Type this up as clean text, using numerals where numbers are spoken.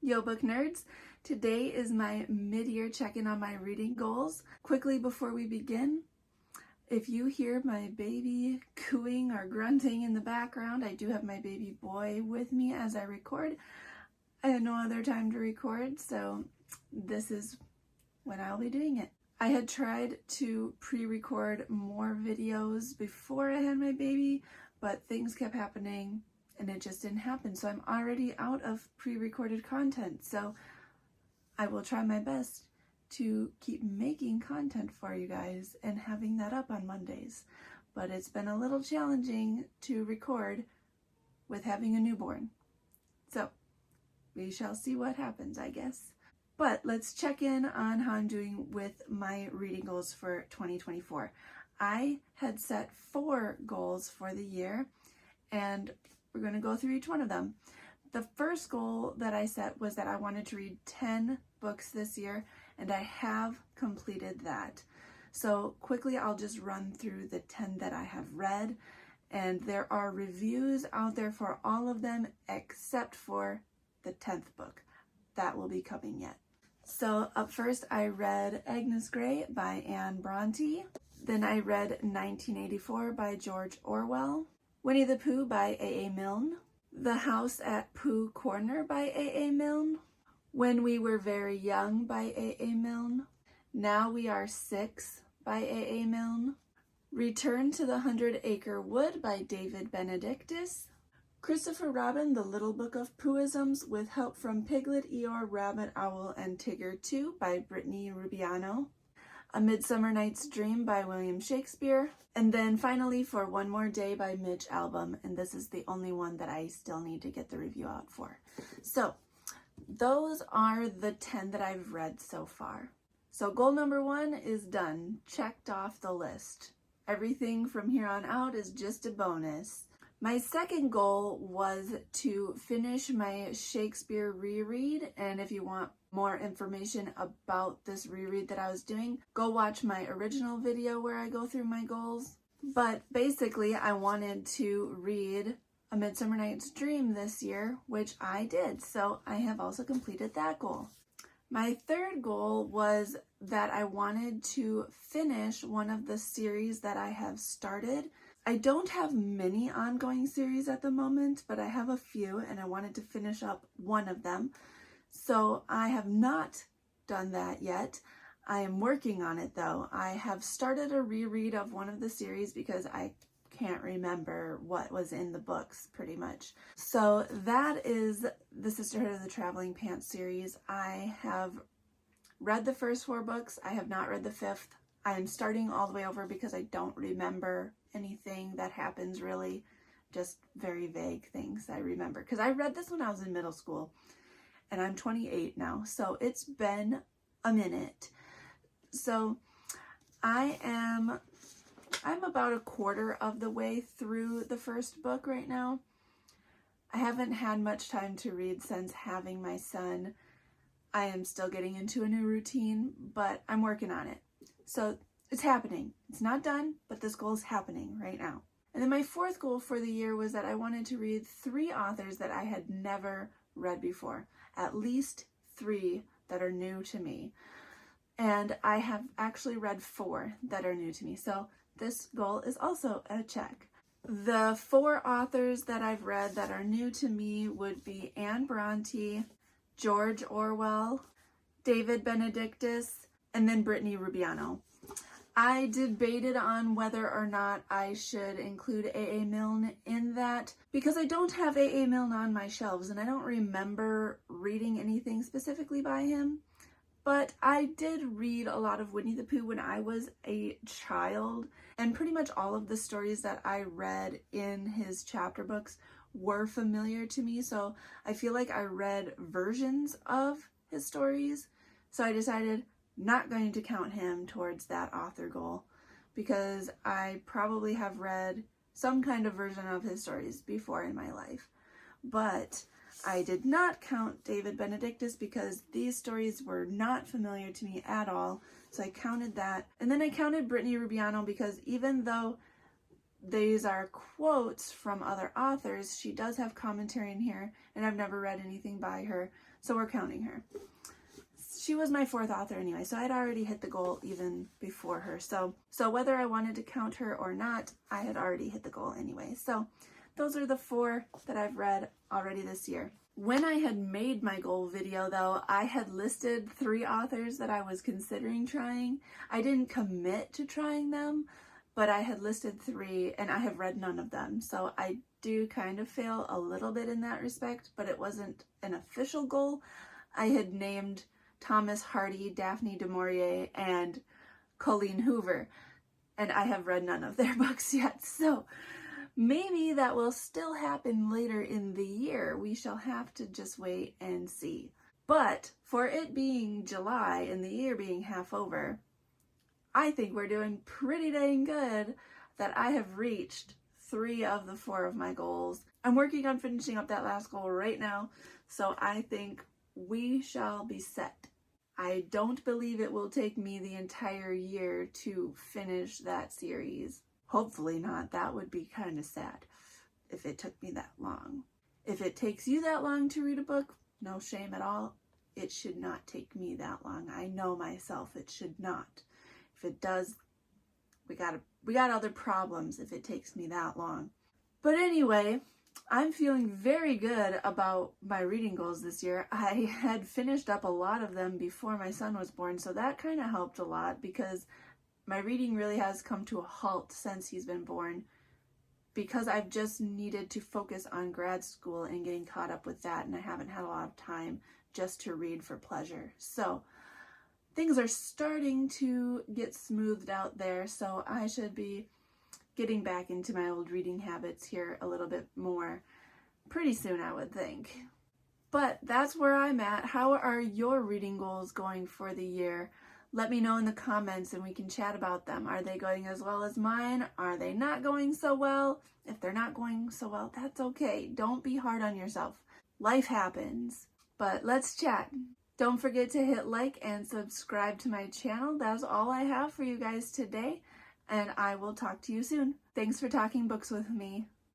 Yo book nerds, today is my mid-year check-in on my reading goals. Quickly before we begin, if you hear my baby cooing or grunting in the background, I do have my baby boy with me as I record. I had no other time to record, so this is when I'll be doing it. I had tried to pre-record more videos before I had my baby, but things kept happening and it just didn't happen. So I'm already out of pre-recorded content. So I will try my best to keep making content for you guys and having that up on Mondays. But it's been a little challenging to record with having a newborn. So we shall see what happens, I guess. But let's check in on how I'm doing with my reading goals for 2024. I had set 4 goals for the year, and we're going to go through each one of them. The first goal that I set was that I wanted to read 10 books this year, and I have completed that. So quickly, I'll just run through the 10 that I have read, and there are reviews out there for all of them except for the 10th book. That will be coming yet. So up first, I read Agnes Grey by Anne Bronte. Then I read 1984 by George Orwell. Winnie the Pooh by A.A. Milne. The House at Pooh Corner by A.A. Milne. When We Were Very Young by A.A. Milne. Now We Are 6 by A.A. Milne. Return to the 100-Acre Wood by David Benedictus. Christopher Robin, The Little Book of Poohisms with help from Piglet, Eeyore, Rabbit, Owl, and Tigger 2 by Brittany Rubiano. A Midsummer Night's Dream by William Shakespeare. And then finally, For One More Day by Mitch Albom. And this is the only one that I still need to get the review out for. So those are the 10 that I've read so far. So goal number 1 is done. Checked off the list. Everything from here on out is just a bonus. My second goal was to finish my Shakespeare reread, and if you want more information about this reread that I was doing, go watch my original video where I go through my goals. But basically, I wanted to read A Midsummer Night's Dream this year, which I did, so I have also completed that goal. My third goal was that I wanted to finish one of the series that I have started. I don't have many ongoing series at the moment, but I have a few, and I wanted to finish up one of them. So I have not done that yet. I am working on it though. I have started a reread of one of the series because I can't remember what was in the books pretty much. So that is the Sisterhood of the Traveling Pants series. I have read the first 4 books. I have not read the 5th. I am starting all the way over because I don't remember anything that happens really, just very vague things I remember. Because I read this when I was in middle school and I'm 28 now, so it's been a minute. So I'm about a quarter of the way through the first book right now. I haven't had much time to read since having my son. I am still getting into a new routine, but I'm working on it. So it's happening. It's not done, but this goal is happening right now. And then my 4th goal for the year was that I wanted to read 3 authors that I had never read before. At least 3 that are new to me. And I have actually read 4 that are new to me. So this goal is also a check. The 4 authors that I've read that are new to me would be Anne Bronte, George Orwell, David Benedictus, and then Brittany Rubiano. I debated on whether or not I should include A.A. Milne in that because I don't have A.A. Milne on my shelves and I don't remember reading anything specifically by him. But I did read a lot of Winnie the Pooh when I was a child, and pretty much all of the stories that I read in his chapter books were familiar to me, so I feel like I read versions of his stories. So I decided not going to count him towards that author goal because I probably have read some kind of version of his stories before in my life. But I did not count David Benedictus because these stories were not familiar to me at all, so I counted that. And then I counted Brittany Rubiano because even though these are quotes from other authors, she does have commentary in here, and I've never read anything by her. so we're counting her. She was my 4th author anyway, so I'd already hit the goal even before her. So whether I wanted to count her or not, I had already hit the goal anyway. So those are the 4 that I've read already this year. When I had made my goal video though, I had listed 3 authors that I was considering trying. I didn't commit to trying them, but I had listed 3 and I have read none of them. So I do kind of fail a little bit in that respect, but it wasn't an official goal. I had named Thomas Hardy, Daphne du Maurier, and Colleen Hoover, and I have read none of their books yet. So maybe that will still happen later in the year. We shall have to just wait and see. But for it being July and the year being half over, I think we're doing pretty dang good that I have reached 3 of the 4 of my goals. I'm working on finishing up that last goal right now, so I think we shall be set. I don't believe it will take me the entire year to finish that series. Hopefully not. That would be kind of sad if it took me that long. If it takes you that long to read a book, no shame at all. It should not take me that long. I know myself, it should not. If it does, we got other problems if it takes me that long. But anyway, I'm feeling very good about my reading goals this year. I had finished up a lot of them before my son was born, so that kind of helped a lot because my reading really has come to a halt since he's been born, because I've just needed to focus on grad school and getting caught up with that, and I haven't had a lot of time just to read for pleasure. So things are starting to get smoothed out there, so I should be getting back into my old reading habits here a little bit more pretty soon, I would think. But that's where I'm at. How are your reading goals going for the year? Let me know in the comments and we can chat about them. Are they going as well as mine? Are they not going so well? If they're not going so well, that's okay. Don't be hard on yourself. Life happens. But let's chat. Don't forget to hit like and subscribe to my channel. That's all I have for you guys today, and I will talk to you soon. Thanks for talking books with me.